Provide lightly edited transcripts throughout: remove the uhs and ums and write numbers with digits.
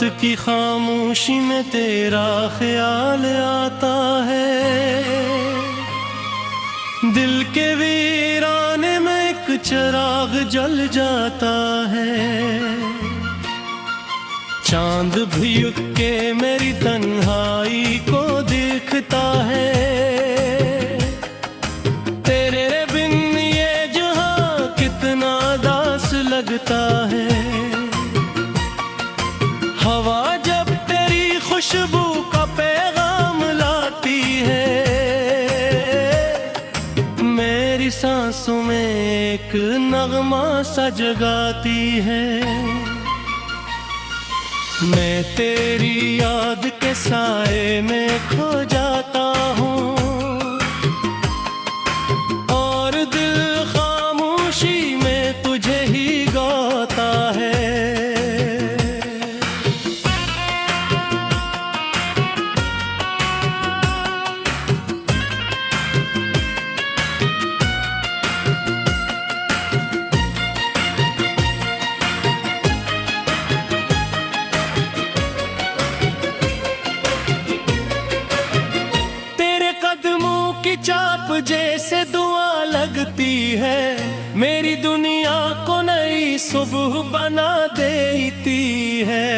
रात की खामोशी में तेरा ख्याल आता है। दिल के वीराने में एक चिराग जल जाता है। चांद भी उठ के मेरी तन्हाई को देखता है। तेरे बिन ये जहां कितना दास लगता है। हवा जब तेरी खुशबू का पैगाम लाती है, मेरी सांसों में एक नगमा सा जगाती है। मैं तेरी याद के साए में खो जाता हूँ और दिल खामोशी में तुझे ही गाता है। की चाप जैसे दुआ लगती है, मेरी दुनिया को नई सुबह बना देती है।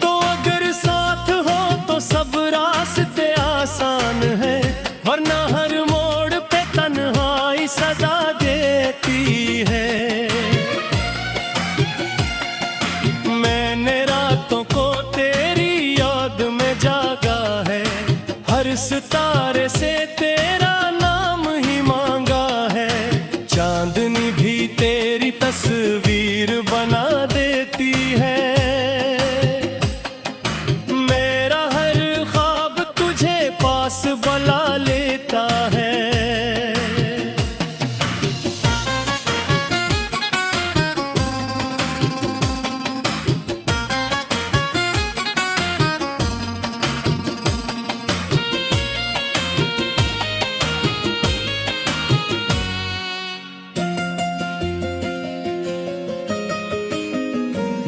तो अगर साथ हो तो सब रास्ते आसान है, वरना हर मोड़ पे तन्हाई सजा देती है। मैंने रातों को सितारे से तेरा नाम ही मांगा है। चांदनी भी तेरी तस्वीर बना देती है। मेरा हर ख्वाब तुझे पास बुला लेता है।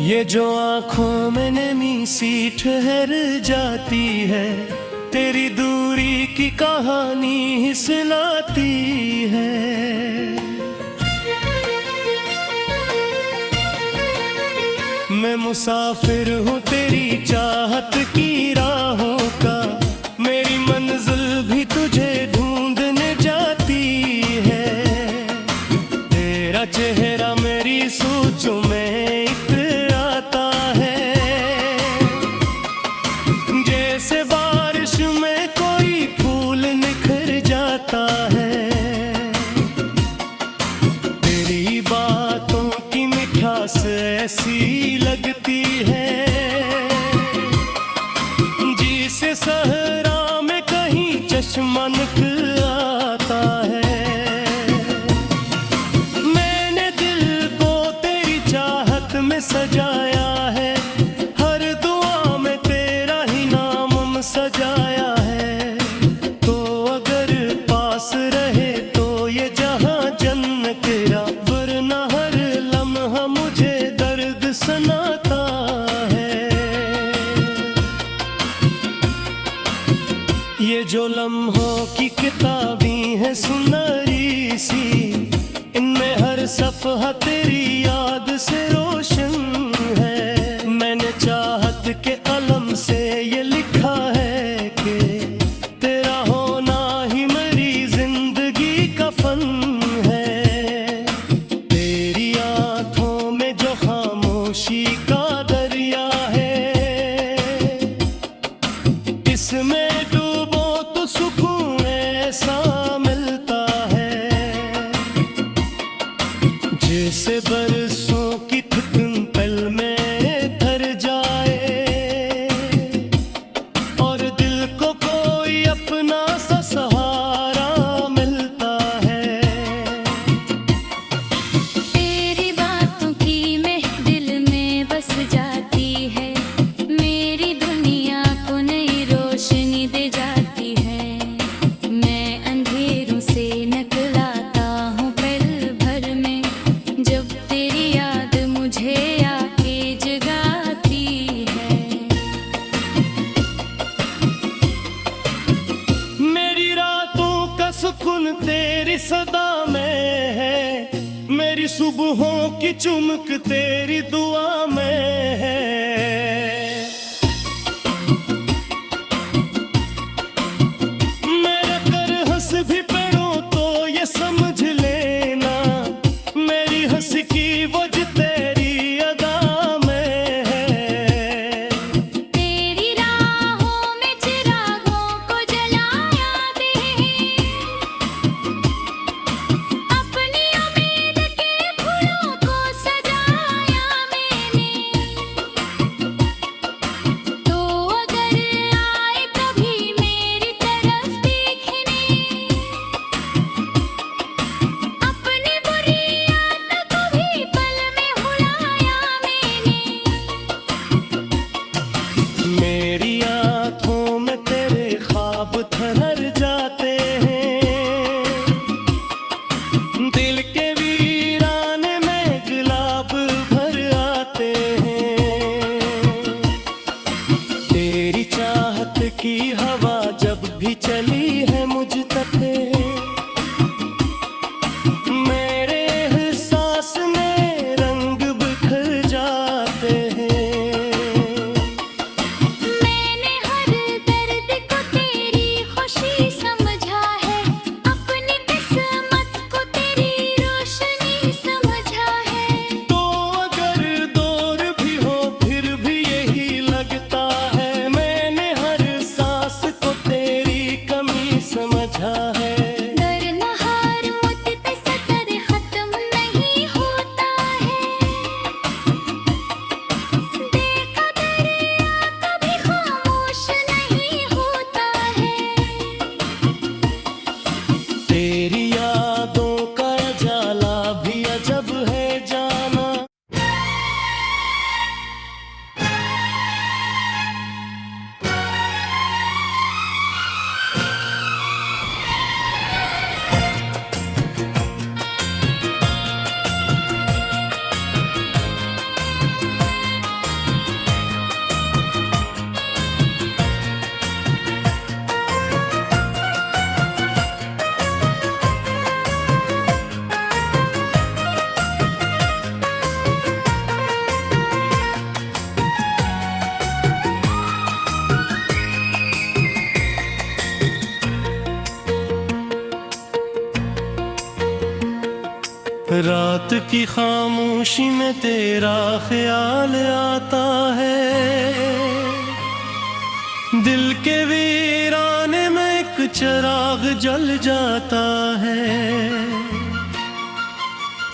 ये जो आँखों में नमी सी ठहर जाती है, तेरी दूरी की कहानी ही सुनाती है। मैं मुसाफिर हूँ तेरी चाहत की राहों का, मेरी मंजिल भी तुझे ढूंढने जाती है। तेरा चेहरा मेरी सोचों में ऐसी लगती है जिसे सहरा में कहीं चश्मा निकल आता है। मैंने दिल को तेरी चाहत में सजाया है, हर दुआ में तेरा ही नाम सजाया है। तो अगर पास रहे तो ये जहां जन्नत तेरा, वरना हर लम्हा मुझे सुनाता है। ये जो लम्हों की किताबी है सुनहरी सी, इनमें हर सफ़हा तेरी याद से रोशन है। मैंने चाहत के कलम से ये लिखा है कि तेरा होना ही मेरी जिंदगी का फन है। तेरी आँखों में जो खामोशी का दरिया है, इसमें डूबो तो सुकून ऐसा मिलता है जैसे बरसों की की चुमक तेरी दुआ में है। मैं अगर हंस भी पड़ूं तो ये समझ लेना मेरी हंस की वजह तेरी अदा में है। तेरी राहों में चिरागों को जलाया दे, अपनी उम्मीद के फूलों को सजाया मैंने। तो अगर आए कभी मेरी तरफ देखने, अपनी बुरी आदतों को भी पल में भुलाया मैंने। मेरी आँखों में तेरे ख्वाब ठहर जाते हैं, दिल के वीराने में गुलाब भर आते हैं। तेरी चाहत की हवा जब भी चली है मुझ तक, मेरे एहसास में रंग बिखर जाते हैं। मैंने हर दर्द को तेरी खुशी समझा है, अपनी किस्मत को तेरी रोशनी समझा है। तो अगर दूर भी हो फिर भी यही लगता है, मैंने हर सांस को तेरी कमी समझा है। डरना हार मुझसे सतर खत्म नहीं होता है, देखा दरिया कभी खामोश नहीं होता है। तेरी यादों का जाला भी अजब है जाना। रात की खामोशी में तेरा ख्याल आता है, दिल के वीराने में एक चिराग जल जाता है।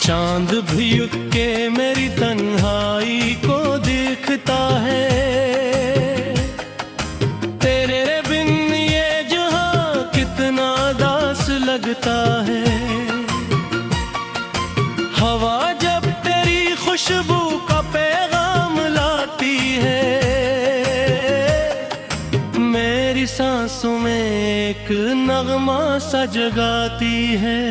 चांद भी उठ के मेरी तन्हाई को देखता है, तेरे बिन ये जहां कितना दास लगता है। हवा जब तेरी खुशबू का पैगाम लाती है, मेरी सांसों में एक नगमा सा जगाती है।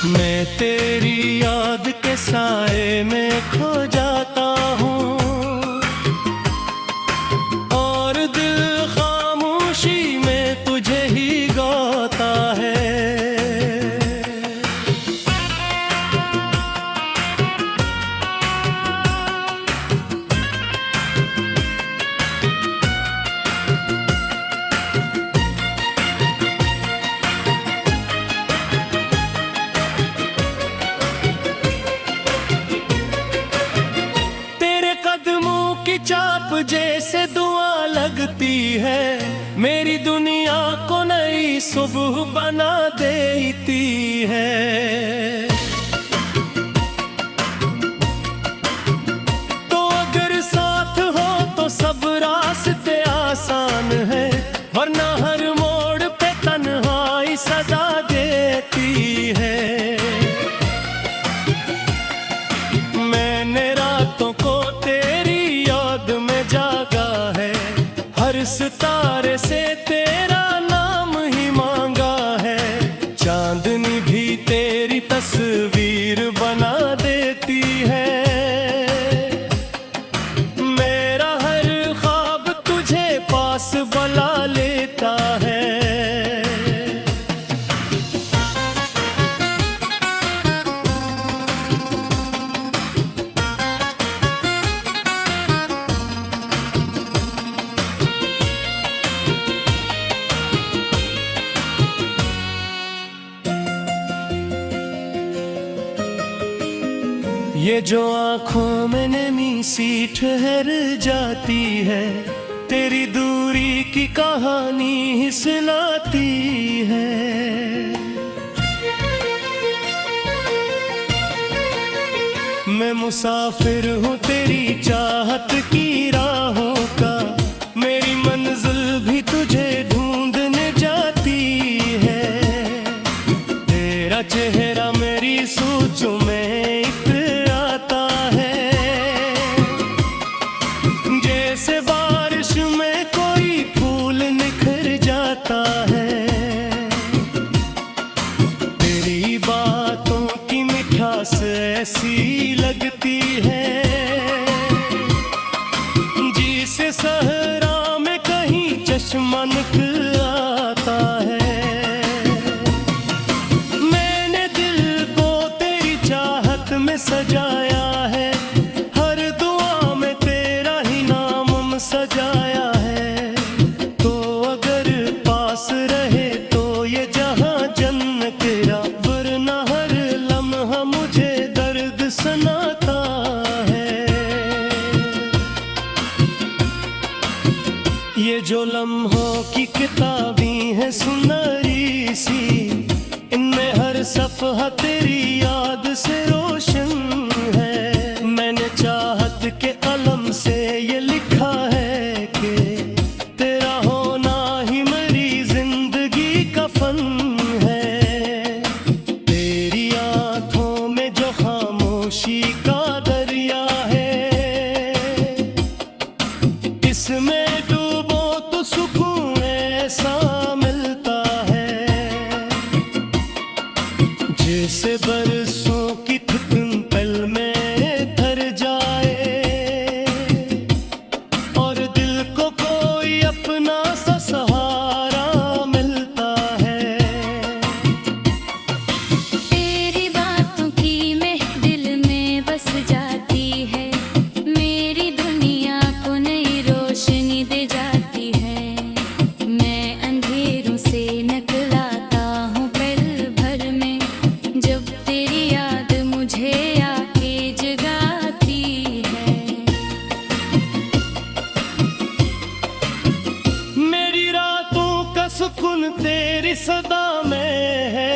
मैं तेरी याद के साए में खो जाता हूँ, और दिल खामोशी में तुझे ही गाता है। चाप जैसे दुआ लगती है, मेरी दुनिया को नई सुबह बना देती है। तो अगर साथ हो तो सब रास्ते आसान है, वरना हर मोड़ पे तन्हाई सजा देती है। मैंने रातों को तेरी याद में जागा है, हर सितारे से तेरा नाम ही मांगा है। चांदनी भी तेरी तस्वीर बना देती है, मेरा हर ख्वाब तुझे पास बुला लेता है। ये जो आंखों में नमी सी ठहर जाती है, तेरी दूरी की कहानी ही सुनाती है। मैं मुसाफिर हूँ तेरी चाहत की राहों का, मेरी मंजिल भी तुझे ढूंढने जाती है। तेरा चेहरा मेरी सोचों में इतराता है, जैसे बारिश में कोई फूल निखर जाता है। तेरी बातों की मिठास ऐसी लगती है, जिसे सहरा में कहीं चश्मा निकल आता है। मैंने दिल को तेरी चाहत में सजाया है, हर दुआ में तेरा ही नाम सजाया है। तो अगर पास रहे तो ये जहां जन्नत तेरा, वरना हर लम्हा मुझे दर्द सनाता है। ये जो लम्हों की किताबें हैं सुनहरी सी, इनमें हर सफ़हा तेरी याद से रोशन है। मैंने चाहत के कलम से ये लिखा है कि तेरा होना ही मेरी जिंदगी का फन है। तेरी आंखों में जो खामोशी का दरिया है, इसमें डूबो तो सुकून ऐसा मिलता है, जैसे बरसों की थकन पल में थर जाए, और दिल को कोई अपना सा सहारा मिलता है। तेरी बातों की महफिल में बस जाती है, मेरी दुनिया को नई रोशनी दे जाती है। मैं अंधेरों से निकलाता हूँ पल भर में, जब तेरी याद मुझे आके जगाती है। मेरी रातों का सुकून तेरी सदा में है,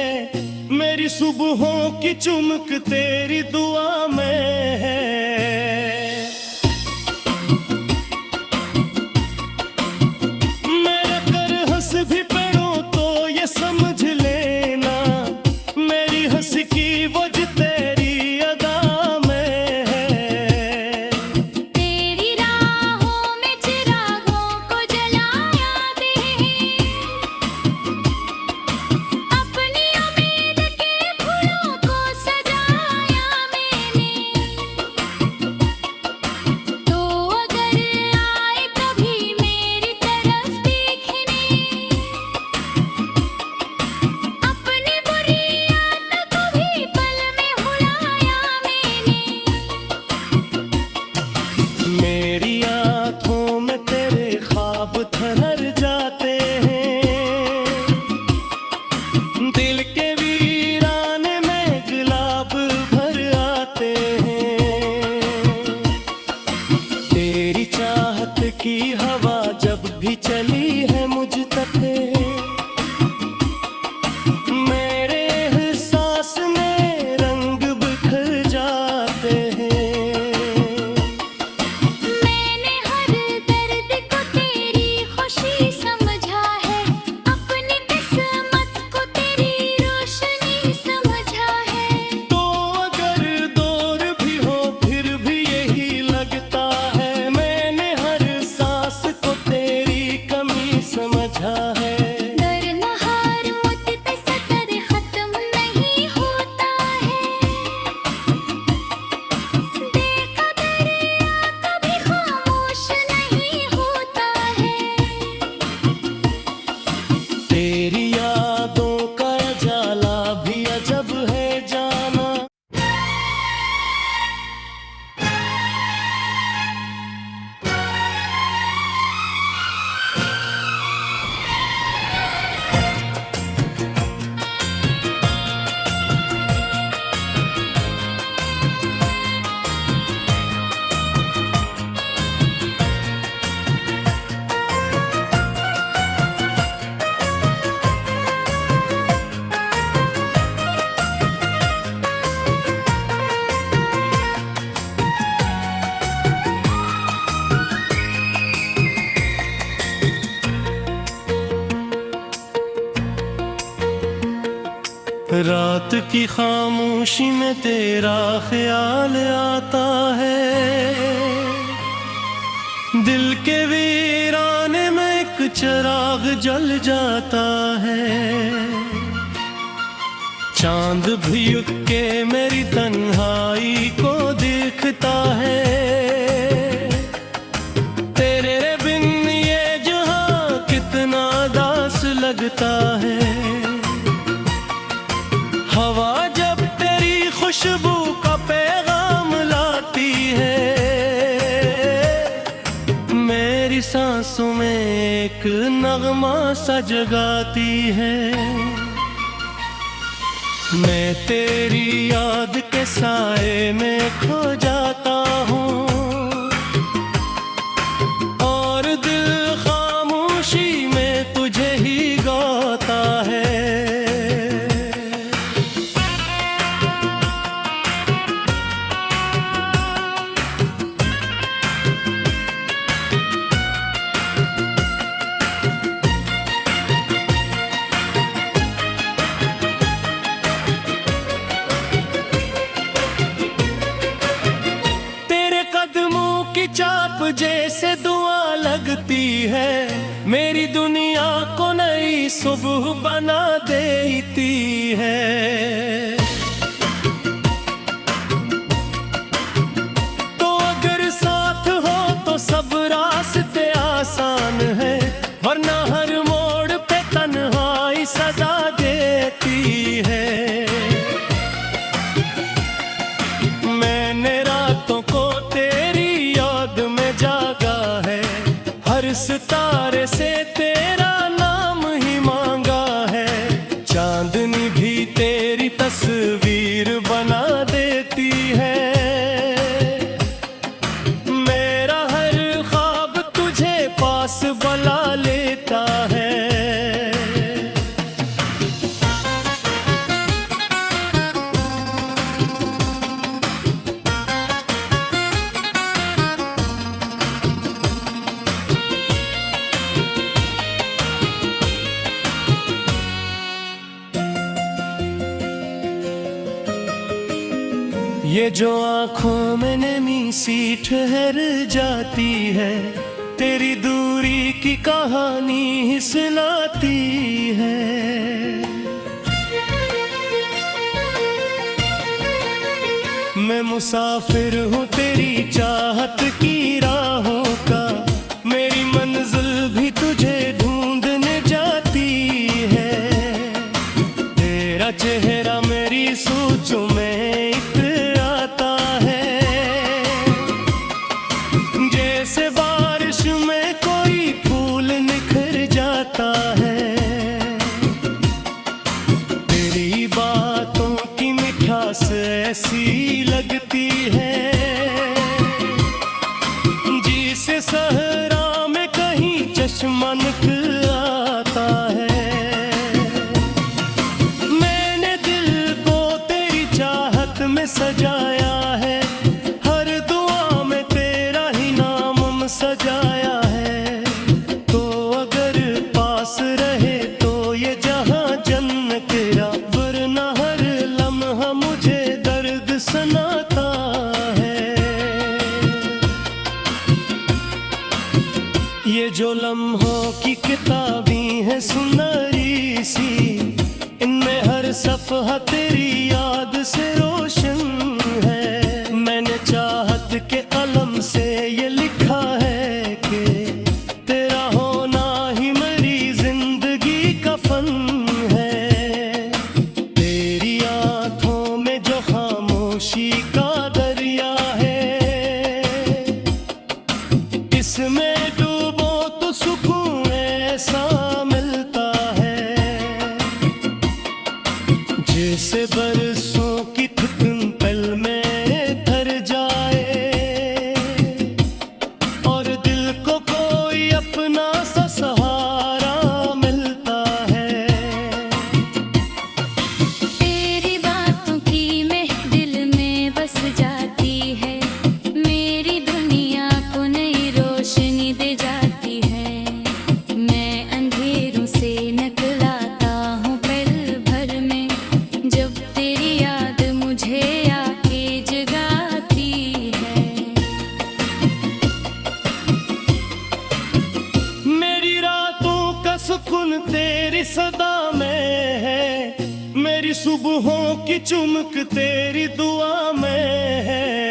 मेरी सुबहों की चुमक तेरी दुआ में है। मैं अगर हंस भी पड़ूं तो ये समझ लेना, मेरी हंस की वजह तेरी अदा में है। तेरी राहों में चिरागों को जलाया दे, अपनी उम्मीद के फूलों को सजाया मैंने। की खामोशी में तेरा ख्याल आता है। दिल के वीराने में एक चिराग जल जाता है। चांद भी उठ के मेरी तन्हाई को देखता है। तेरे बिन ये जहां कितना दास लगता है। हवा जब तेरी खुशबू का पैगाम लाती है, मेरी सांसों में एक नगमा सा जगाती है। मैं तेरी याद के साए में खो जाता हूँ और दिल खामोशी में तुझे ही गाता है। की चाप जैसे दुआ लगती है, मेरी दुनिया को नई सुबह बना देती है। तो अगर साथ हो तो सब रास्ते आसान है, वरना हर मोड़ पे तन्हाई सजा देती है। मैंने रातों को सितारे से तेरा नाम ही मांगा है। चांदनी भी तेरी तस्वीर बना देती है। मेरा हर ख्वाब तुझे पास बुला लेता है। ये जो आँखों में नमी सी ठहर जाती है, तेरी दूरी की कहानी ही सुनाती है। मैं मुसाफिर हूँ तेरी चाहत की राहों का, मेरी मंजिल भी तुझे ढूंढने जाती है। तेरा चेहरा मेरी सोचों में जैसे बारिश में कोई फूल निखर जाता है। तेरी बातों की मिठास ऐसी लगती है, जिसे सहरा में कहीं चश्मा निकल आता है। मैंने दिल को तेरी चाहत में सजाया है, सजाया है। तो अगर पास रहे तो ये जहां जन्नत तेरा, वरना हर लम्हा मुझे दर्द सुनाता है। ये जो लम्हों की किताबें हैं सुनहरी सी, इनमें हर सफ़हा तेरी याद से रोशन है। मैंने चाहत के कलम से ये लिखा है कि तेरा होना ही मेरी जिंदगी का फन है। तेरी आँखों में जो खामोशी का दरिया है, इसमें डूबो तो सुकून ऐसा मिलता है, जैसे बरसों की थकन सुबहों की चुमक तेरी दुआ में है,